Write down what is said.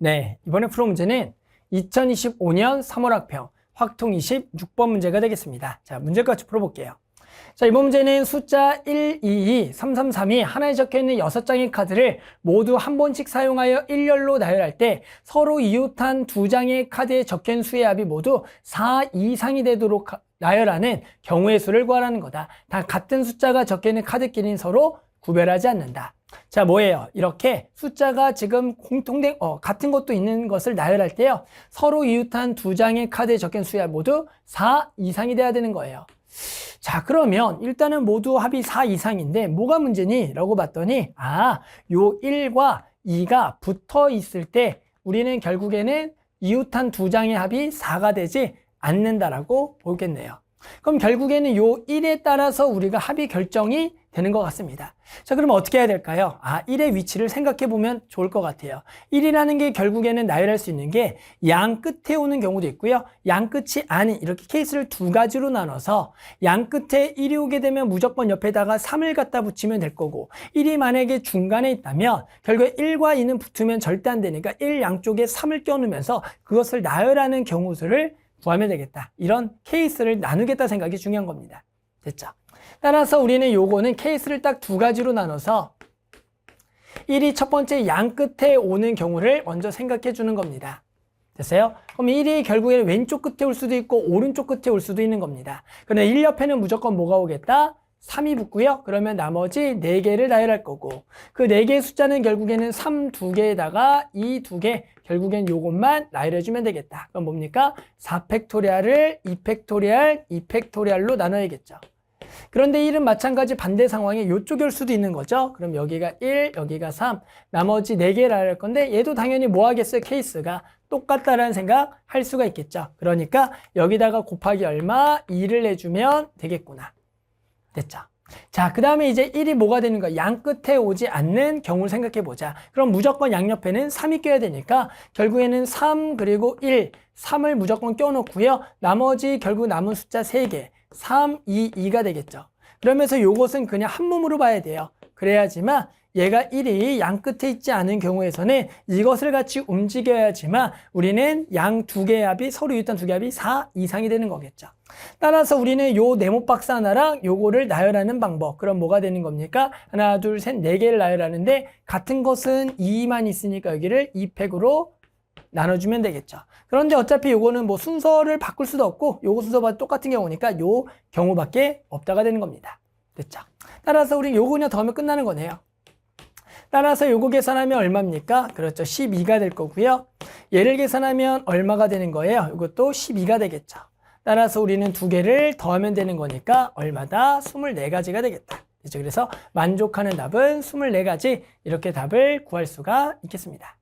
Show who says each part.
Speaker 1: 네, 이번에 풀어 문제는 2025년 3월 학평 확통 26번 문제가 되겠습니다. 자, 문제까지 풀어볼게요. 자, 이번 문제는 숫자 122, 333이 하나에 적혀있는 6장의 카드를 모두 한 번씩 사용하여 일렬로 나열할 때 서로 이웃한 2장의 카드에 적혀있는 수의 합이 모두 4 이상이 되도록 나열하는 경우의 수를 구하라는 거다. 다 같은 숫자가 적혀있는 카드끼리는 서로 구별하지 않는다. 자, 뭐예요? 이렇게 숫자가 지금 공통된 같은 것도 있는 것을 나열할 때요, 서로 이웃한 2장의 카드에 적힌 수야 모두 4 이상이 돼야 되는 거예요. 자, 그러면 일단은 모두 합이 4 이상인데 뭐가 문제니? 라고 봤더니 요 1과 2가 붙어 있을 때 우리는 결국에는 이웃한 2장의 합이 4가 되지 않는다라고 보겠네요. 그럼 결국에는 요 1에 따라서 우리가 합이 결정이 되는 것 같습니다. 자, 그럼 어떻게 해야 될까요? 1의 위치를 생각해 보면 좋을 것 같아요. 1이라는 게 결국에는 나열할 수 있는 게 양 끝에 오는 경우도 있고요, 양 끝이 아닌, 이렇게 케이스를 2가지로 나눠서 양 끝에 1이 오게 되면 무조건 옆에다가 3을 갖다 붙이면 될 거고, 1이 만약에 중간에 있다면 결국에 1과 2는 붙으면 절대 안 되니까 1 양쪽에 3을 껴놓으면서 그것을 나열하는 경우수를 구하면 되겠다. 이런 케이스를 나누겠다 생각이 중요한 겁니다. 됐죠? 따라서 우리는 요거는 케이스를 딱 2가지로 나눠서 1이 첫 번째 양 끝에 오는 경우를 먼저 생각해 주는 겁니다. 됐어요? 그럼 1이 결국에는 왼쪽 끝에 올 수도 있고 오른쪽 끝에 올 수도 있는 겁니다. 그런데 1 옆에는 무조건 뭐가 오겠다? 3이 붙고요. 그러면 나머지 4개를 나열할 거고, 그 4개의 숫자는 결국에는 3 2개에다가 2 2개, 결국엔 요것만 나열해주면 되겠다. 그럼 뭡니까? 4팩토리알을 2팩토리알, 2팩토리알로 나눠야겠죠. 그런데 1은 마찬가지 반대 상황에 요쪽에 올 수도 있는 거죠. 그럼 여기가 1, 여기가 3, 나머지 4개를 나열할 건데 얘도 당연히 뭐 하겠어요? 케이스가 똑같다라는 생각 할 수가 있겠죠. 그러니까 여기다가 곱하기 얼마? 2를 내주면 되겠구나. 됐죠? 자, 그 다음에 이제 1이 뭐가 되는 거야? 양 끝에 오지 않는 경우를 생각해 보자. 그럼 무조건 양옆에는 3이 껴야 되니까 결국에는 3 그리고 1, 3을 무조건 껴놓고요. 나머지 결국 남은 숫자 3개, 3, 2, 2가 되겠죠. 그러면서 요것은 그냥 한 몸으로 봐야 돼요. 그래야지만 얘가 1이 양 끝에 있지 않은 경우에서는 이것을 같이 움직여야지만 우리는 양 2개의 합이, 서로 이웃한 2개의 합이 4 이상이 되는 거겠죠. 따라서 우리는 요 네모 박스 하나랑 요거를 나열하는 방법, 그럼 뭐가 되는 겁니까? 하나, 둘, 셋, 4개를 나열하는데 같은 것은 2만 있으니까 여기를 2팩으로 나눠주면 되겠죠. 그런데 어차피 요거는 뭐 순서를 바꿀 수도 없고 요거 순서가 똑같은 경우니까 요 경우밖에 없다가 되는 겁니다. 됐죠? 따라서 우리 요거 그냥 더하면 끝나는 거네요. 따라서 요거 계산하면 얼마입니까? 그렇죠. 12가 될 거고요. 얘를 계산하면 얼마가 되는 거예요? 이것도 12가 되겠죠. 따라서 우리는 2개를 더하면 되는 거니까 얼마다? 24가지가 되겠다. 그래서 만족하는 답은 24가지, 이렇게 답을 구할 수가 있겠습니다.